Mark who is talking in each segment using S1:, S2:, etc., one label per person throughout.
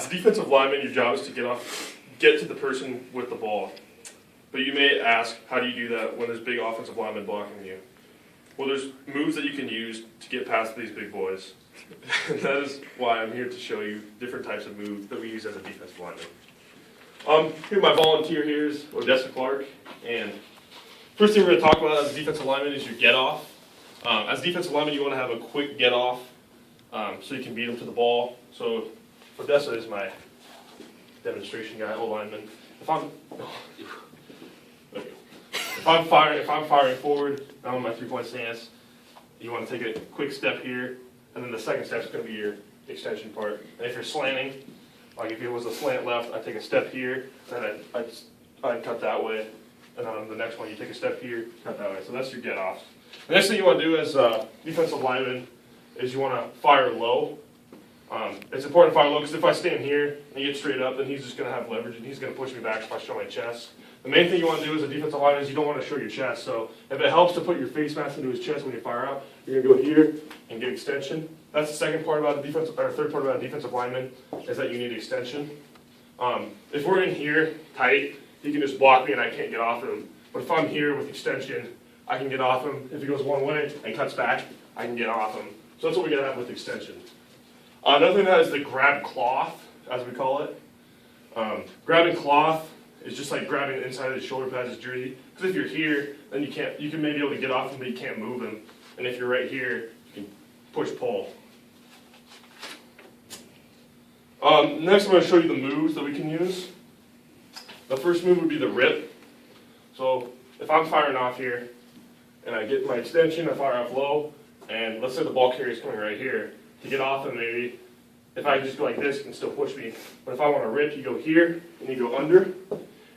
S1: As a defensive lineman, your job is to get to the person with the ball. But you may ask, how do you do that when there's big offensive linemen blocking you? Well, there's moves that you can use to get past these big boys. And that is why I'm here to show you different types of moves that we use as a defensive lineman. Here, my volunteer here is Odessa Clark. And first thing we're going to talk about as a defensive lineman is your get off. As a defensive lineman, you want to have a quick get off so you can beat them to the ball. So Odessa is my demonstration guy, O-lineman. If I'm firing forward, I'm on my three-point stance. You want to take a quick step here, and then the second step is going to be your extension part. And if you're slanting, like if it was a slant left, I take a step here, then I cut that way, and then on the next one you take a step here, cut that way. So that's your get offs. The next thing you want to do as a defensive lineman is you want to fire low. It's important to fire low because if I stand here and get straight up, then he's just going to have leverage and he's going to push me back if I show my chest. The main thing you want to do as a defensive lineman is you don't want to show your chest. So if it helps to put your face mask into his chest when you fire out, you're going to go here and get extension. That's the second part about the defensive, or third part about a defensive lineman is that you need extension. If we're in here tight, he can just block me and I can't get off him. But if I'm here with extension, I can get off him. If he goes one way and cuts back, I can get off him. So that's what we got to have with extension. Another thing that is the grab cloth, as we call it. Grabbing cloth is just like grabbing the inside of the shoulder pads of his jersey. Because if you're here, then you can maybe be able to get off him, but you can't move him. And if you're right here, you can push pull. Next, I'm going to show you the moves that we can use. The first move would be the rip. So if I'm firing off here, and I get my extension, I fire off low, and let's say the ball carrier is coming right here. To get off him, maybe, if I just go like this, he can still push me. But if I want to rip, you go here, and you go under.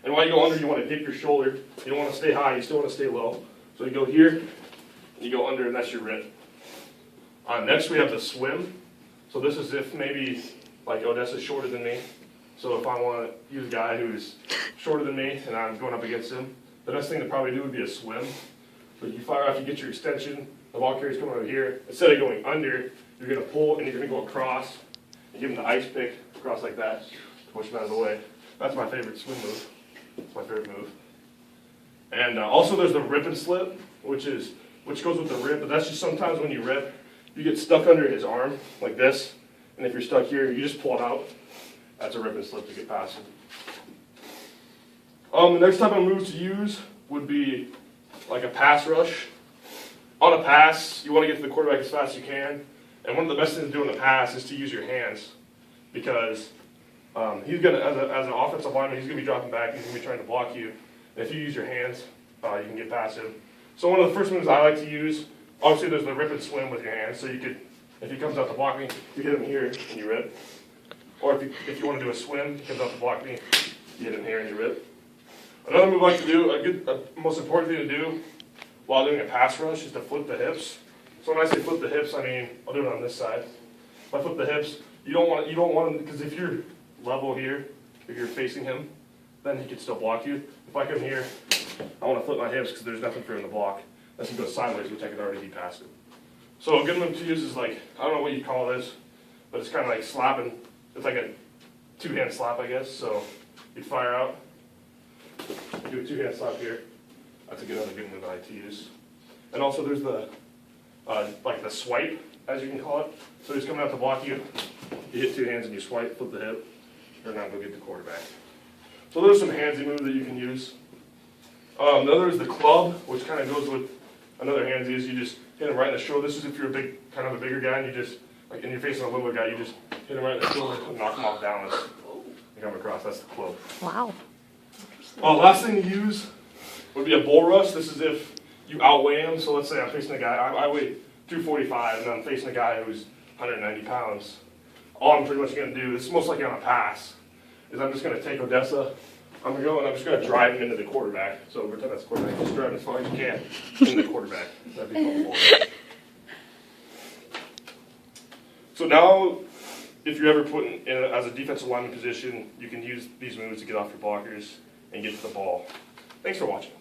S1: And while you go under, you want to dip your shoulder. You don't want to stay high, you still want to stay low. So you go here, and you go under, and that's your rip. Next, we have the swim. So this is if maybe, like Odessa's shorter than me. So if I want to use a guy who's shorter than me, and I'm going up against him, the best thing to probably do would be a swim. So you fire off, you get your extension, the ball carrier's coming over here. Instead of going under, you're going to pull and you're going to go across and give him the ice pick across like that to push him out of the way. That's my favorite swim move. It's my favorite move. And also there's the rip and slip, which goes with the rip, but that's just sometimes when you rip, you get stuck under his arm like this, and if you're stuck here, you just pull it out. That's a rip and slip to get past him. The next type of moves to use would be like a pass rush. On a pass, you want to get to the quarterback as fast as you can. And one of the best things to do in a pass is to use your hands. Because he's going to, as an offensive lineman, he's going to be dropping back. He's going to be trying to block you. And if you use your hands, you can get past him. So one of the first moves I like to use, obviously there's the rip and swim with your hands. So you could, if he comes out to block me, you hit him here and you rip. Or if you want to do a swim, he comes out to block me, you hit him here and you rip. Another move I like to do, a most important thing to do while doing a pass rush is to flip the hips. So when I say flip the hips, I mean, I'll do it on this side. If I flip the hips, you don't want because if you're level here, if you're facing him, then he can still block you. If I come here, I want to flip my hips because there's nothing for him to block. Unless he goes sideways, which I could already be past him. So a good move to use is like, I don't know what you call this, but it's kind of like slapping. It's like a two-hand slap, I guess. So you'd fire out, do a two-hand slap here. That's another good move I like to use. And also there's the, like the swipe, as you can call it. So he's coming out to block you. You hit two hands and you swipe, flip the hip, and now go get the quarterback. So those are some handsy moves that you can use. Another is the club, which kind of goes with another handsy is you just hit him right in the shoulder. This is if you're kind of a bigger guy and you just, like, and you're facing a little guy, you just hit him right in the shoulder and knock him off balance. And come across, that's the club.
S2: Wow.
S1: Last thing to use would be a bull rush. This is if you outweigh him. So let's say I'm facing a guy, I weigh 245, and I'm facing a guy who's 190 pounds. All I'm pretty much going to do, this is most likely on a pass, is I'm just going to take Odessa, I'm going to go and I'm just going to drive him into the quarterback. So pretend that's the quarterback, just drive him as far as you can into the quarterback. That'd be called a bull rush. So now, if you're ever put in as a defensive lineman position, you can use these moves to get off your blockers and get to the ball. Thanks for watching.